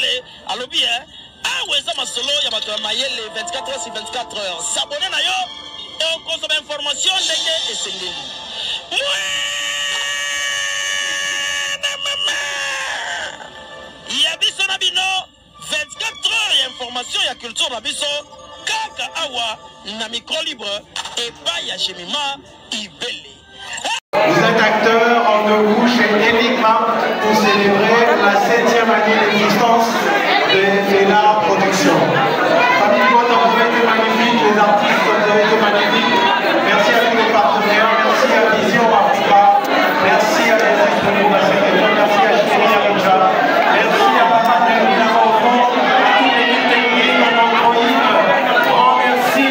Mayele alobi aweza masolo ya bato ya Mayele 24 heures sur 24 heures. S'abonner na yo et consommer information ndenge esengeli. Ya biso na bino 24 heures ya information ya culture na biso kaka awa na micro libre et pas ya Jemima Ibele. Vous êtes acteur en deux couches et Enigma pour célébrer la 7e année d'existence de la production. Famille Boîte, vous avez été magnifique, les artistes, vous avez été magnifiques. Merci à tous les partenaires, merci à Vision Africa, merci à les experts de la CTF, merci à Chéri Arinja, merci à Papa Nervina Enfant, à toute l'équipe technique, à Android, grand merci.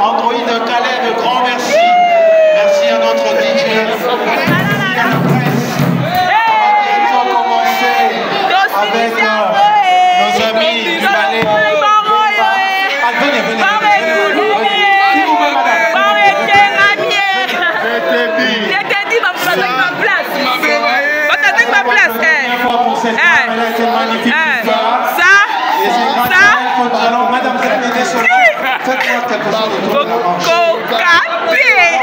Android Calais, grand merci. Merci à notre DJ. On va bientôt commencer avec nos amis du ballet. Venez, venez. S'il vous plaît, madame. Faites-moi quelque chose autour de la manche.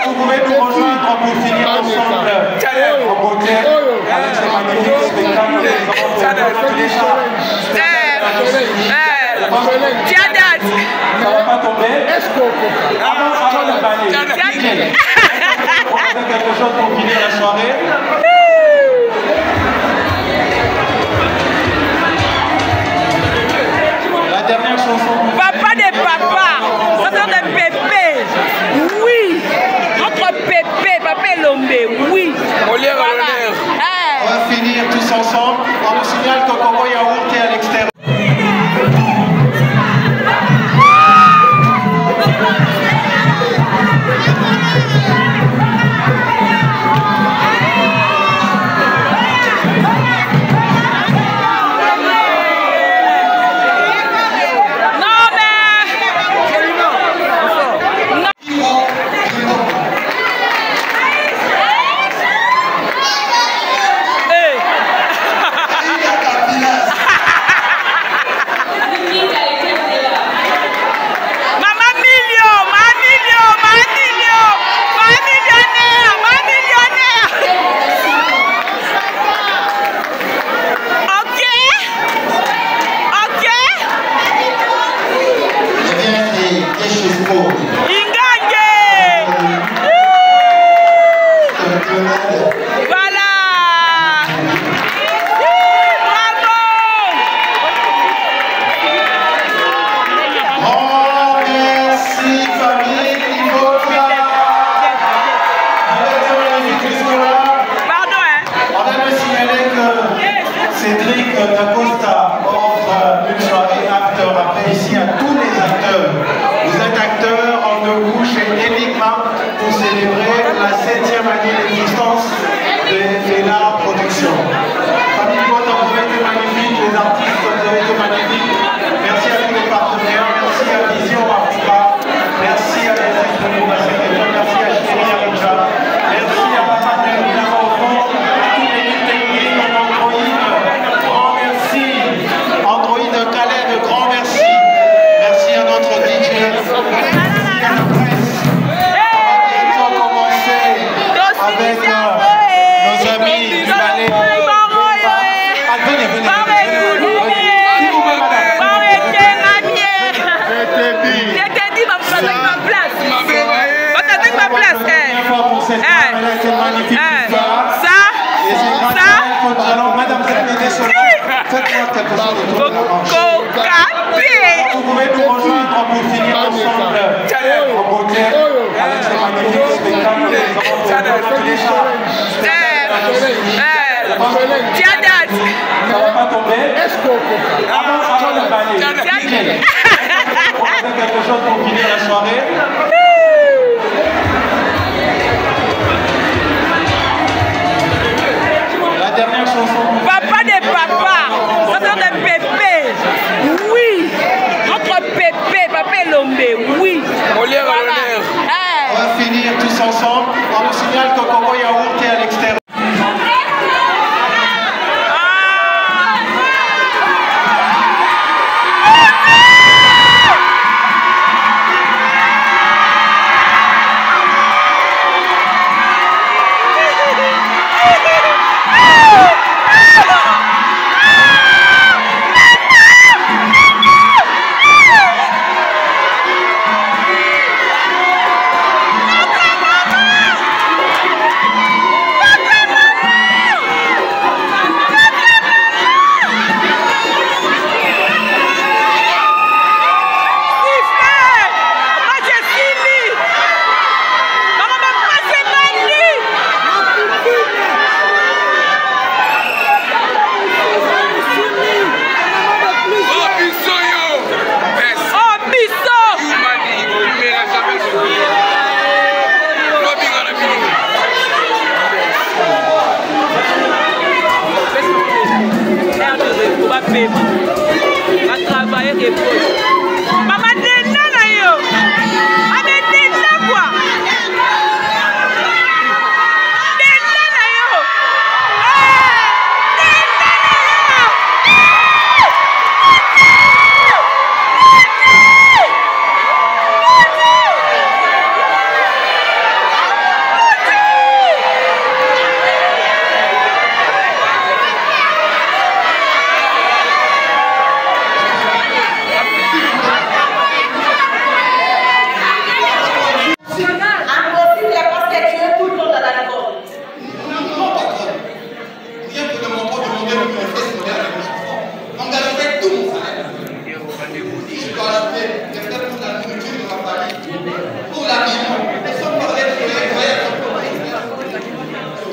Vous pouvez nous rejoindre pour finir ensemble en beauté avec ces magnifiques spectacles que nous avons fait déjà. Ça ne va pas tomber. Avant de baler, on va faire quelque chose pour finir la soirée. La dernière chanson. Papa de papa, ça de Pépé, oui. Notre Pépé, Papa Lombe, oui. Voilà. On va finir tous ensemble. On nous signale que Congo Yaourt est à l'extérieur. Faites-moi quelque chose autour de la manche. Vous pouvez nous rejoindre pour finir ensemble en beauté avec ces magnifiques spectacles que nous avons fait déjà. Ça ne va pas tomber. Avant de baler, on va faire quelque chose pour finir la soirée. La dernière chanson. Papa de papa, ça de Pépé, oui. Notre Pépé, Papa Lombe, oui. Voilà. On va finir tous ensemble. On nous signale que Congo Yaourt est à l'extérieur.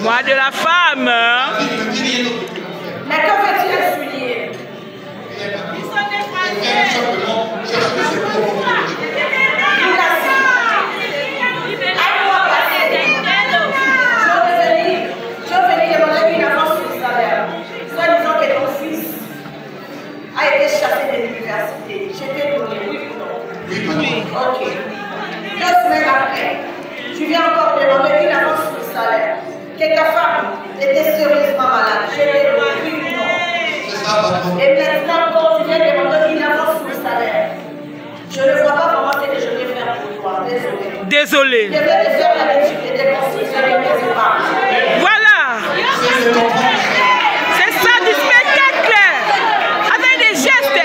Moi de la femme. Mais que veux-tu expliquer? Ils sont des je venais demander une avance sur le salaire. Soit disant que ton fils a été chassé de l'université. J'étais donné, oui ou non? Oui. Ok. 2 semaines après, tu viens encore demander une avance sur le salaire. Que ta femme était sérieusement malade. J'étais donné, oui ou non? Et maintenant, quand tu viens demander une avance sur le salaire, je ne vois pas comment c'est que je vais faire pour toi. Désolé. Désolé. Je vais te faire l'habitude de déconsidérer mes épargnes. Voilà. C'est ça du spectacle. Avec des gestes.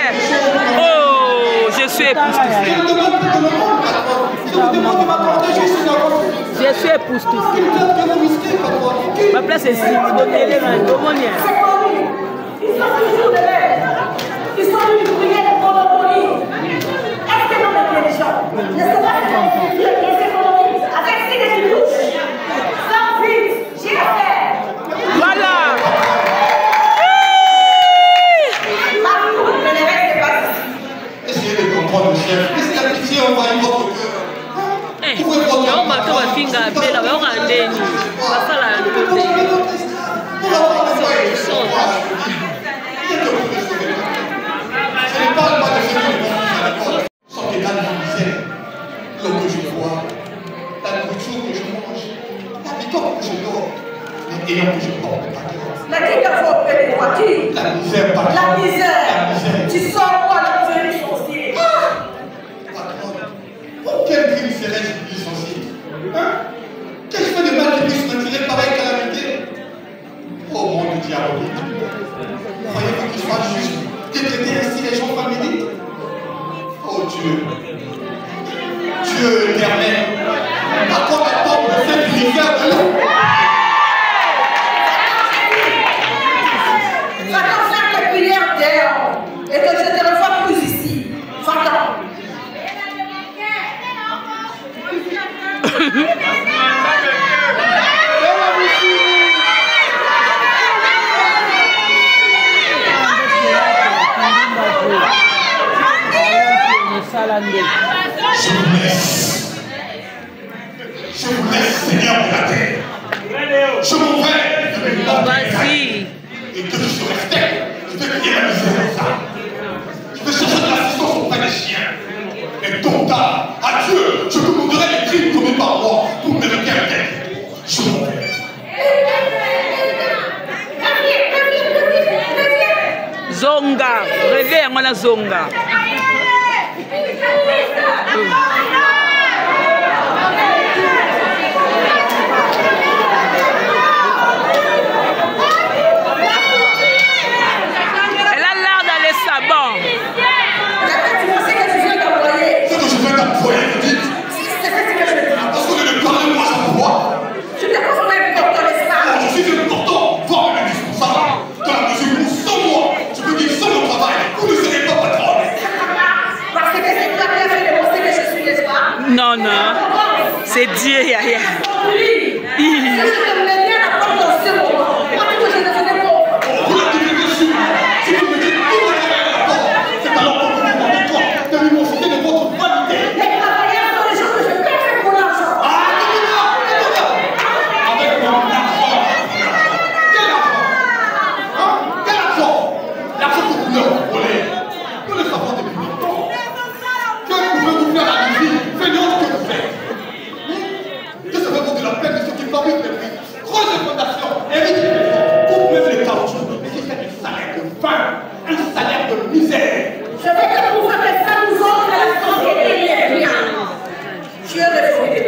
Oh, je suis époustouflée. Je suis époustouflée. Ma place est ici. Ils sont toujours de l'aide. Ils sont venus prier les monopolies. Est-ce que nous sommes des gens? Ne sais pas si les économies avec ce que tu touches. Sans vite, j'ai affaire. Voilà. Mais le reste n'est pas ici. Essayez de comprendre le chef. Laissez la pitié envahir votre cœur. Yango bato bafinga bela bayonga ndeni basala ya lokote Ce n'est pas le mal de ceux qui ne sont que dans la misère. L'eau que je bois, la nourriture que je mange, l'habitant que je dors, les ayants que je porte de ta grâce. Mais qui t'a fait auprès de toi? Qui? La misère, pardon. La misère. La misère. Tu sors quoi la misère licenciée? Patron, pour quel crime serais-je licencié? Hein? Qu'ai-je fait de mal qui puisse me tirer pareille calamité? Oh monde diabolique. Croyez-vous qu'il soit juste de traiter ainsi les gens familiers? Oh Dieu. Dieu éternel. À quoi m'attendre de cette rivière de l'eau? Va-t'en faire tes prières dehors et que je te revoie plus ici. Va-t'en. Je vous laisse, Seigneur de la terre. Je m'en vais. Vas-y. Et que je se respecte, je vais crier la misère aux âmes. Je vais chercher de l'assistance auprès des chiens. Et tôt ou tard, à Dieu, je commanderai les crimes commis par moi pour mériter un tête. Je m'en vais. Zonga. Réveille moi la zonga. Elle a l'air d'aller sabon. Tu pensais que tu viens d'envoyer? Ce que je viens d'employer, vous dites, C'est ce que je dis. parce que de parler moi, ça me voit. Je te conseille pour ton espace. Je suis important, voire même indispensable. Dans la mesure où, sans moi, je peux dire sans mon travail, vous ne serez pas patron. Parce que c'est toi qui as fait démontrer que je suis, n'est-ce pas? Non, non. C'est Dieu, Yaya. Oui. Si je te menais à la porte dans ce moment, moi, tout que je devenais pauvre. Vous la devez dessus. Si vous me dites tout le travail à la porte, c'est alors que vous demandez quoi de l'immensité de votre vanité. Les travailleurs sont les gens que je paie pour l'argent. Ah, avec mon argent. Quel argent? Hein? Quel argent? L'argent que vous leur volez. Nous le savons depuis longtemps. Que pouvez-vous faire à la vie fainéante que vous faites? Que savez-vous de la peine de ceux qui fabriquent les prix, creusent les fondations, héritent les maisons, coupent même les caoutchoucs, et qui fait un salaire de faim, un salaire de misère? Je vais te prouver que ça nous offre la société est bien. Tu es réformé.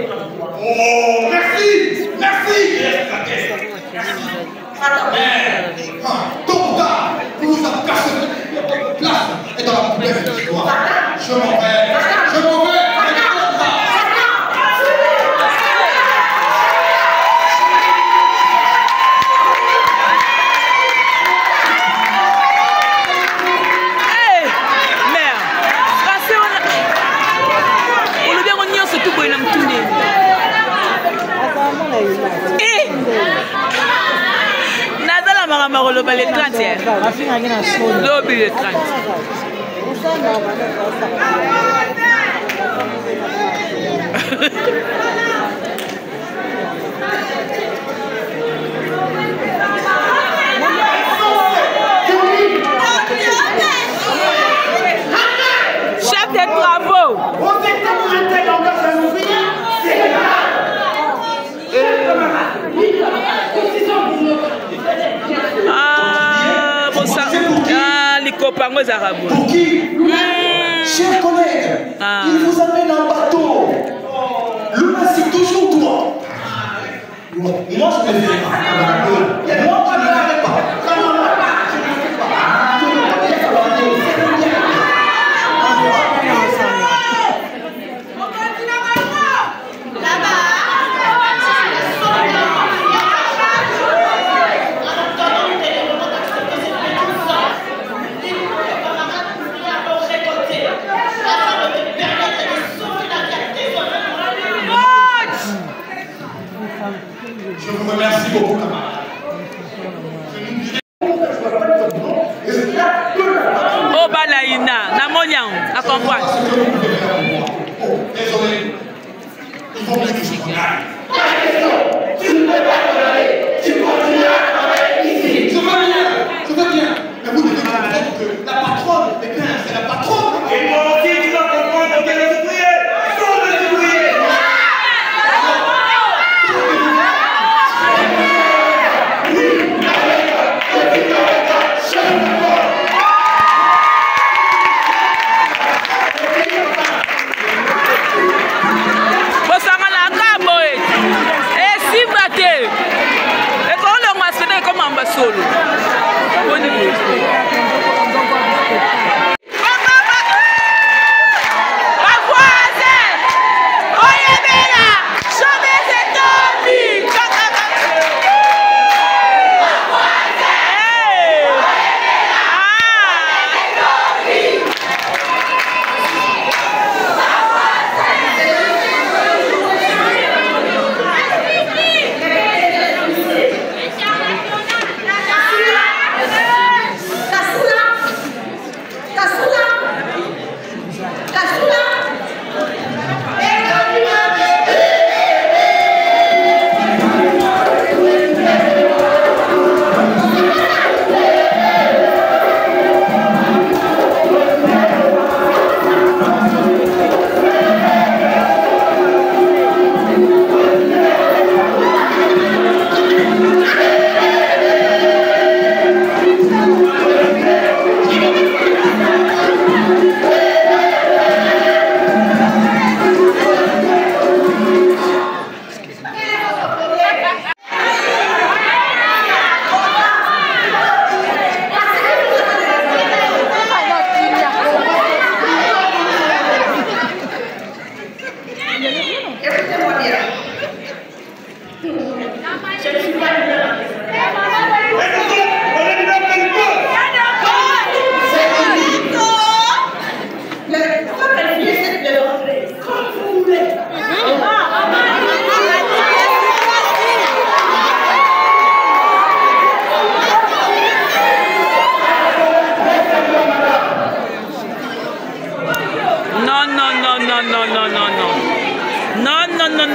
Oh, merci! Merci! Merci! Attends. Mais, tôt ou tard, vous vous apercevez que votre place est dans la poubelle de l'histoire. Je m'en vais! Je m'en vais! Hey, mère. Parce qu'on le bien on y a surtout pour une amtoune. Eh. Marolo, les 30. Lobby les 30. Chef des travaux. Les copains aux Arabes. Pour qui? Chers collègues, il vous amène un bateau. Luna, c'est toujours toi. Moi, je ne le fais pas. Moi, je ne le fais pas. Je vous remercie beaucoup, camarades. Oh, Balaïna, Namonian, à comprendre. Désolé, il faut bien que je regarde. Tu ne peux pas travailler, tu continues à travailler ici. Je veux bien. Mais vous devez comprendre que la patronne, c'est la patronne. Et moi aussi, tu dois comprendre que les ouvriers sont des ouvriers. Solo.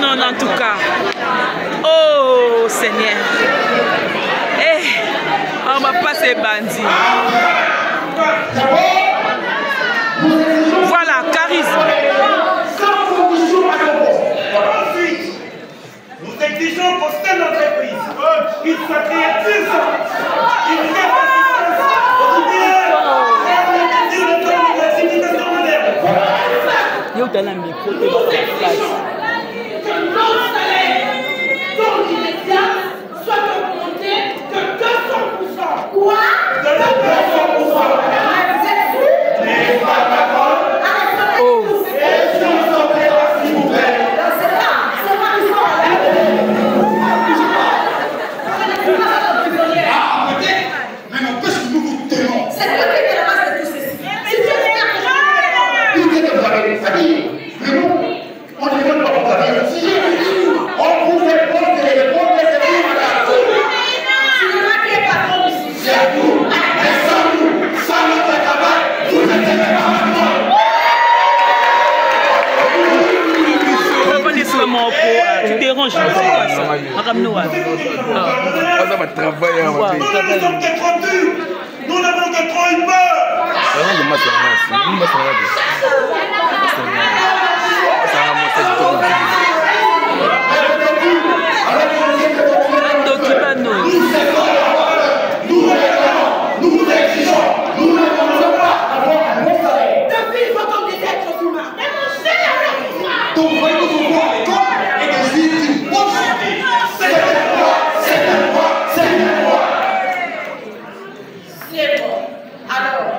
Non, en tout cas. Oh, Seigneur. Eh, on va pas ces bandits. Voilà, charisme. Ensuite, nous exigeons qu'au sein de l'entreprise, qu'il soit créatif, qu'il crée Yo, dans la micro, tu vas faire place. Que nos salaires, dont l'immédiat, soient augmentés de 200%. Quoi? De 200%. Vous êtes fous? N'est-ce pas, patron? Oh. Et si on s'en fait pas, s'il vous plaît? C'est pas l'histoire. Ah, peut-être, mais n'empêche que nous vous tenons. C'est toi qui es la base de tout ceci. Si tu es il y a des familles, mais nous, on est tu déranges. Ça va travailler. Nous n'avons que trop eu peur. Nous vous exigeons, nous ne voulons pas avoir un bon salaire. Depuis, il faut comme des êtres humains. Donc, voyez-vous pouvoir l'école et des vies d'une bonne santé. C'est un droit. C'est bon. Alors,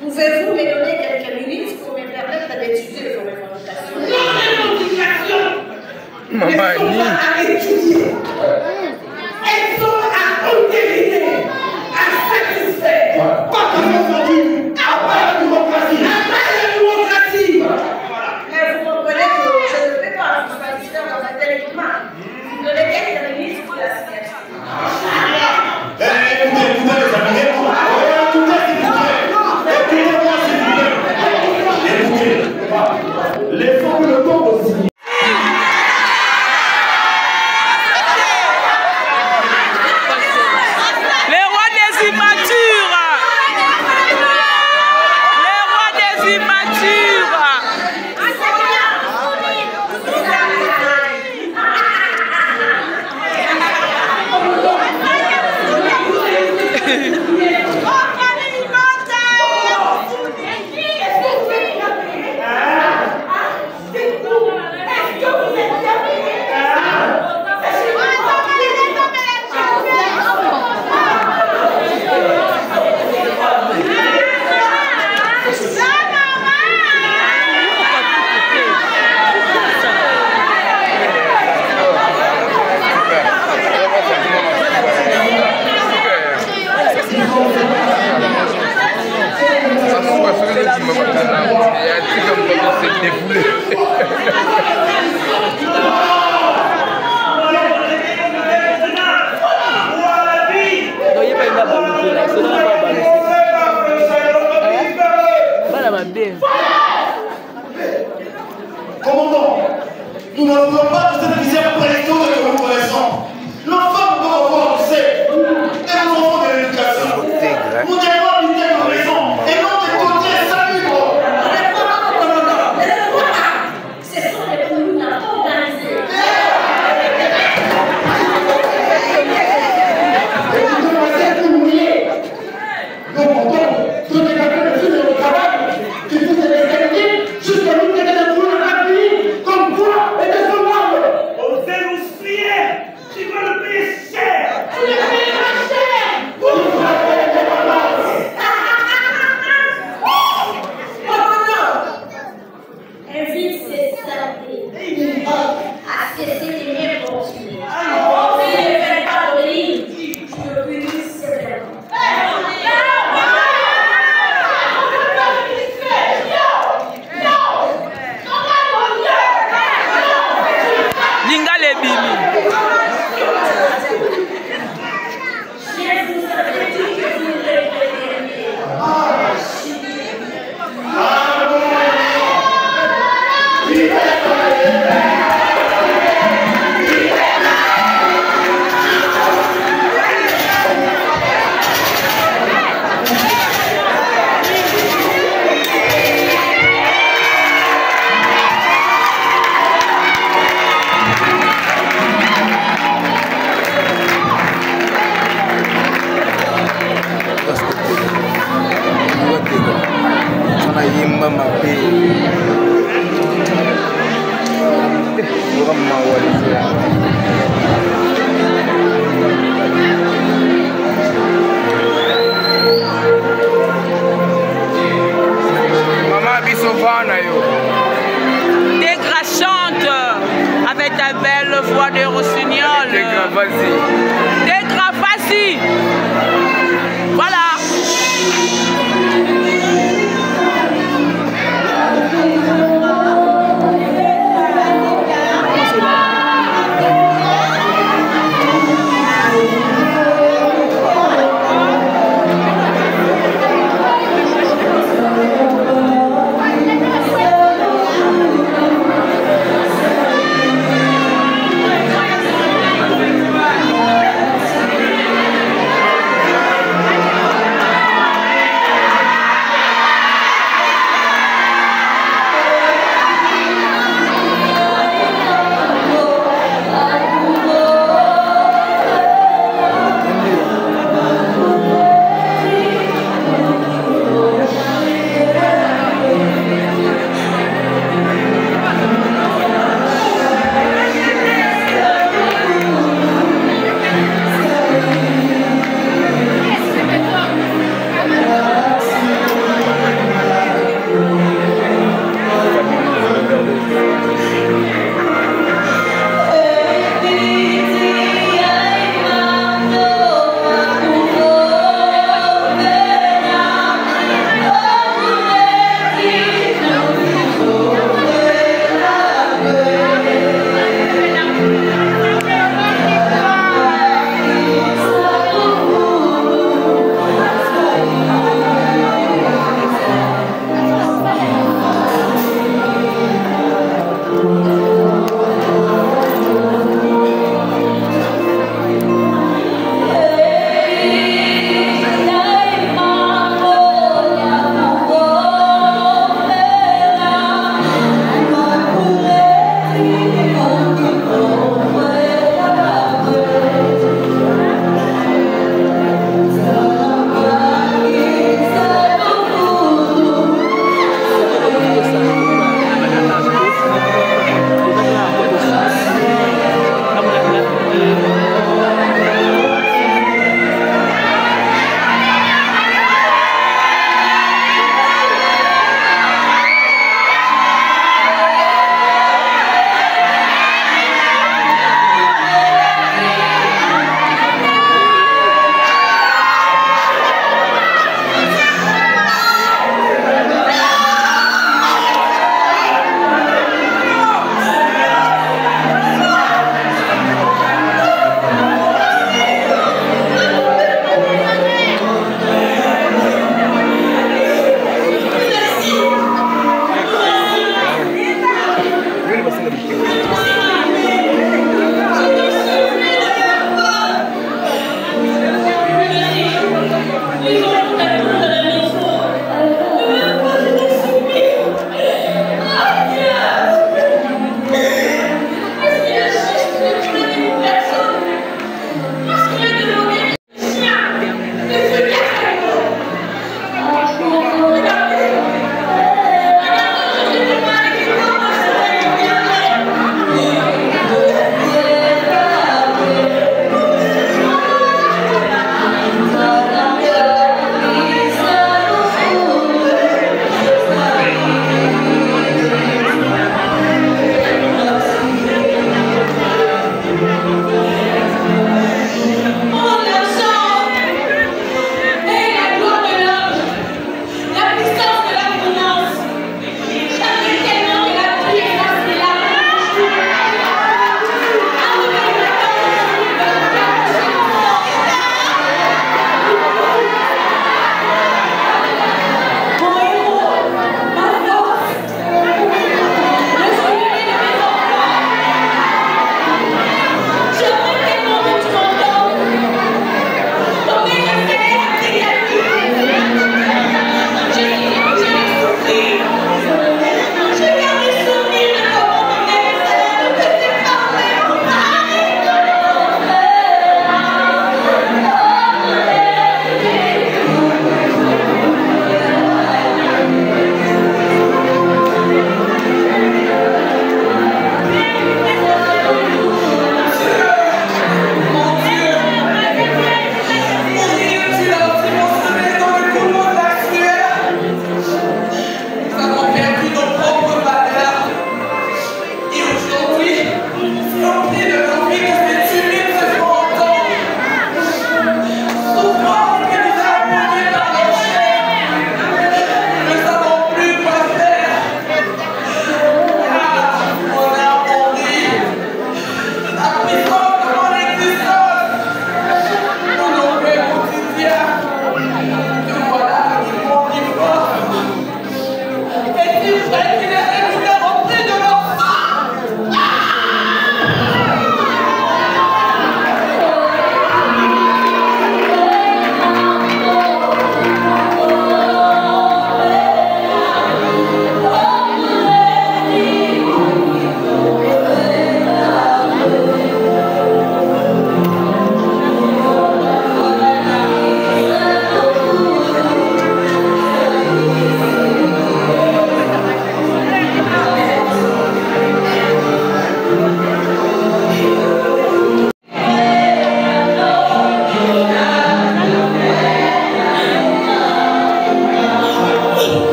pouvez-vous me donner quelques minutes pour me permettre d'étudier vos revendications? Non, revendications. Maman, elles sont à étudier. Elles sont à entériner. Pas de aujourd'hui, à part la démocratie. Mais vous comprenez que je ne peux pas vous choisir dans un tel climat. Vous donnez quelques minutes pour la situation. Écoutez les amis, écoutez-moi s'il vous plaît. Écoutez, laissons le temps aussi. Commandant, nous ne voulons pas de cette misère pour les taux que nous connaissons. L'enfant doit avoir le sait, et nous avons de l'éducation. Nous devons habiter nos maisons et non des côtés salubres. Ce sont des communes organisées. Décrachante avec ta belle voix de rossignol. Dégrafassi. Voilà.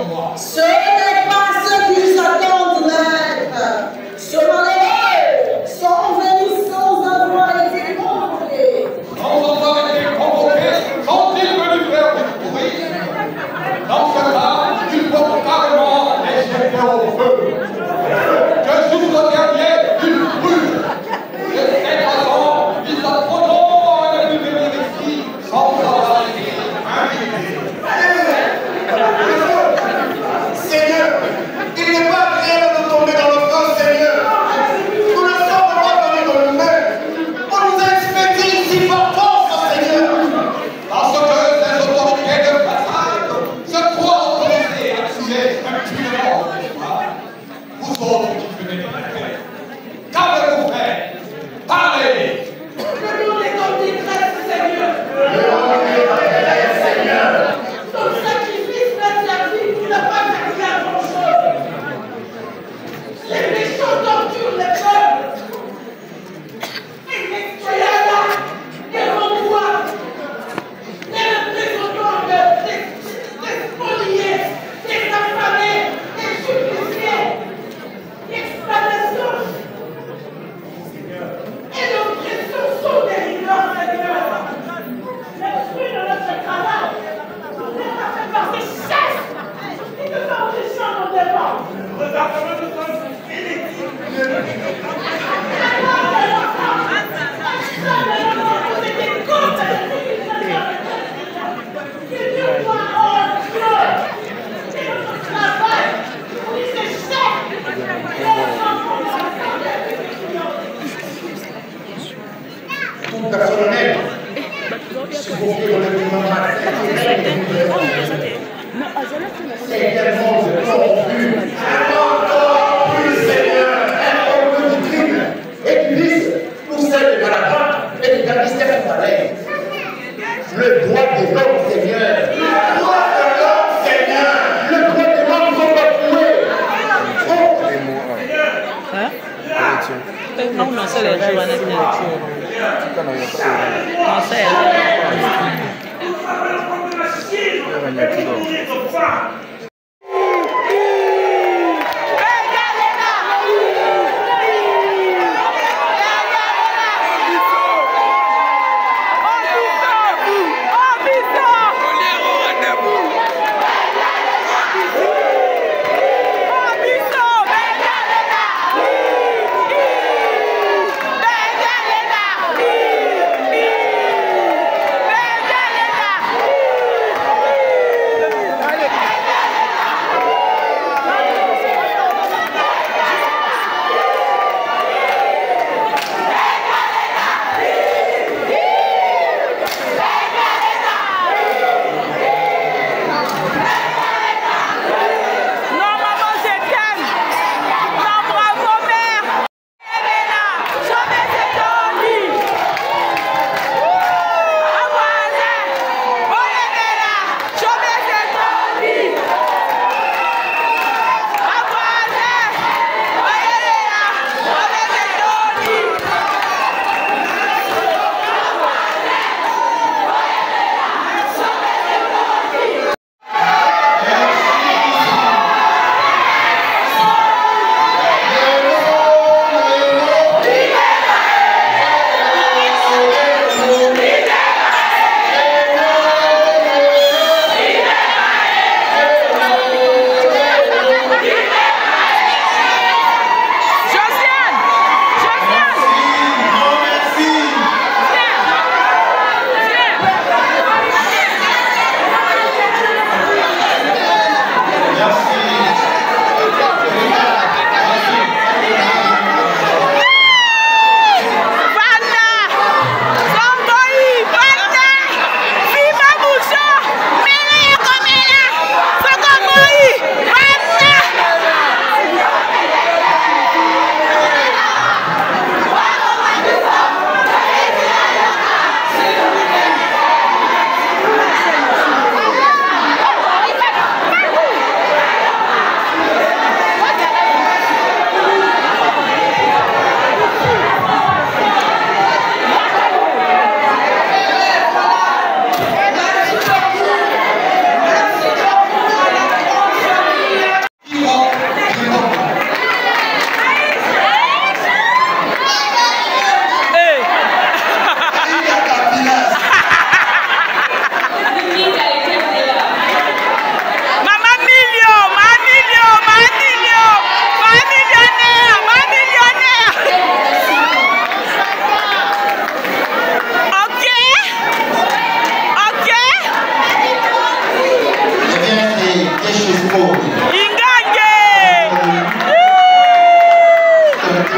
moi. Ce n'est pas ce qu'ils attendent, maître. Selon les sont venus sans avoir été convoqués. Sans avoir été convoqués, sont-ils venus faire du bruit? Dans ce cas, il faut carrément les jeter au feu. Que jusqu'au dernier, ils brûlent. De cette façon, ils apprendront à ne plus venir ici sans avoir été invités. Seigneur, il n'est pas agréable de tomber dans le feu, Seigneur. Nous ne sommes pas venus dans le même. On nous a expédiés ici par force, Seigneur. Parce que ces autorités de façade se croient autorisées à tuer impunément au pouvoir. Vous autres qui venez de la terre, qu'avez-vous fait? Parlez! Le nom des hommes détresse, Seigneur. Seigneur. Ton sacrifice n'a servi pour ne pas servir à grand-chose. Les méchants torturent les peuples. Soyez là, devant toi, les représentants des spoliés, des affamés, des suppliciés, l'exploitation et l'oppression sont délirants, Seigneur. L'esprit de notre travail n'est pas fait par ces chefs qui nous empêchent en devant. Regarde-moi, nous sommes Tout personnel, s'il vous plaît, honnêtement, c'est tellement de corrompus, encore plus, Seigneur, encore plus du crime et du vice pour celle de Malabra et du gangster congolais. Le droit de l'homme, Seigneur. Le droit de l'homme, Seigneur. Le droit de l'homme qu'on va fouer. Non, non, c'est les jours, Allez.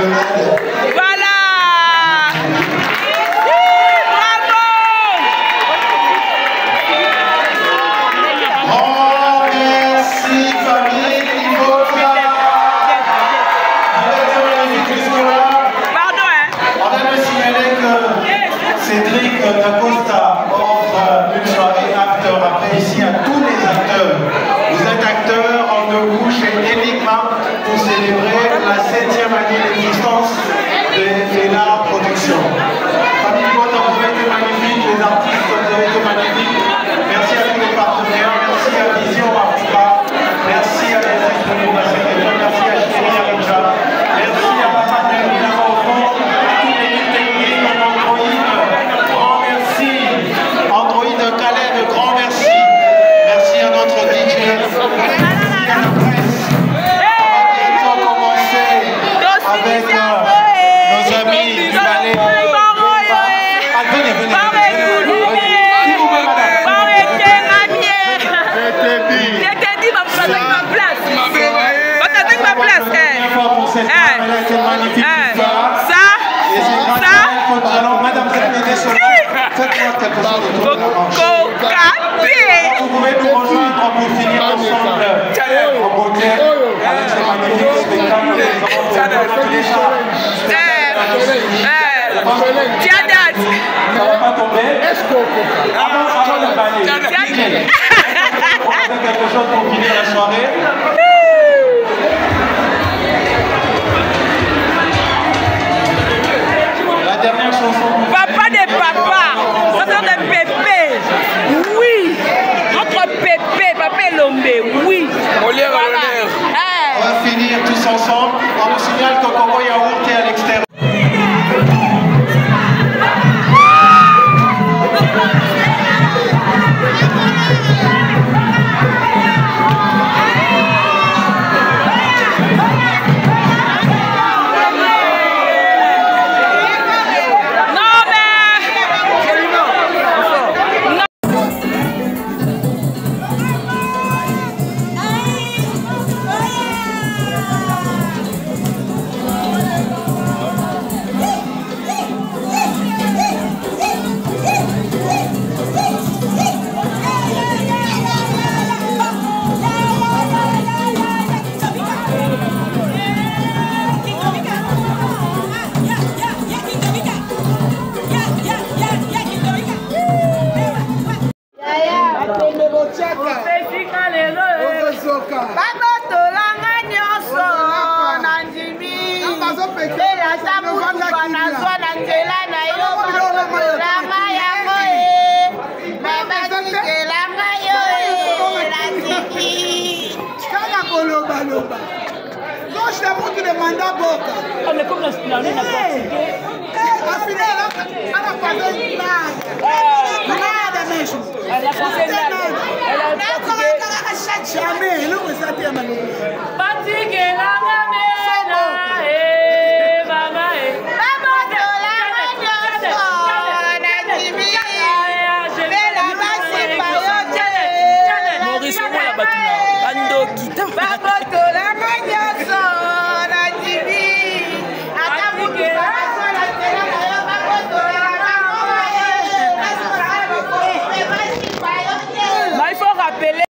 Voilà. Bravo. Oh, merci famille Ivoca. Vous êtes magnifique jusque-là. Pardon, hein. On a me signalé que Cédric Dacosta offre une soirée acteur. Après ici à tous les acteurs. Vous êtes acteurs en debout chez Enigma pour célébrer la 7e année d'existence de Fela Productions. Famille Ivoca, vous avez été magnifique, les artistes, vous avez été magnifiques. Merci à tous les partenaires, merci à Vision Africa, merci à les experts, merci à Chéri Arinja, merci à Papa Nervina au fond, à toute l'équipe technique, à Android, grand merci. Android Calais, grand merci. Merci à notre DJ, merci à la presse. On va bientôt commencer avec nos amis du ballet. Ah, venez, venez. S'il vous plaît, madame. Madame, vous avez des choses. Faites-moi quelque chose de tout. Vous pouvez nous rejoindre pour finir ensemble en beauté avec ce magnifique spectacle. Ça va pas tomber. Avant le ballet. On va faire quelque chose pour finir la soirée. La dernière chanson. Papa des papas, ça sort de Pépé. Oui, notre Pépé, Papa Lombe, oui. Voilà. On va finir tous ensemble. On nous signale que Congo Yaourt est à l'extérieur. Mais comme la spirale n'a pas elle a passé elle a jamais il faut rappeler.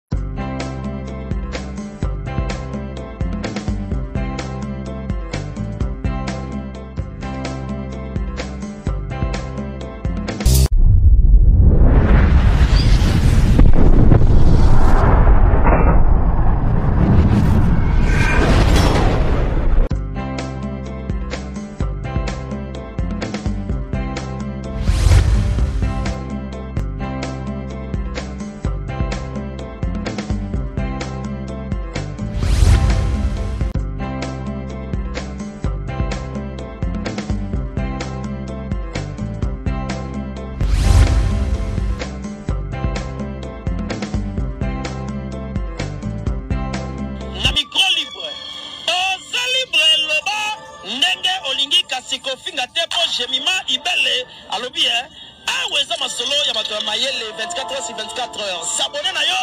Sikofinga tepo Jemima Ibele alobi aweza masolo ya bato ya mayele 24 heures sur 24 heures. S'abonner na yo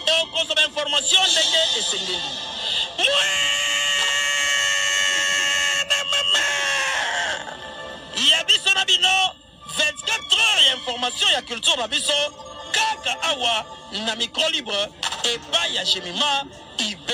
et consommer information ndenge esengeli. ya culture na biso kaka awa na micro libre epai ya Jemima Ibe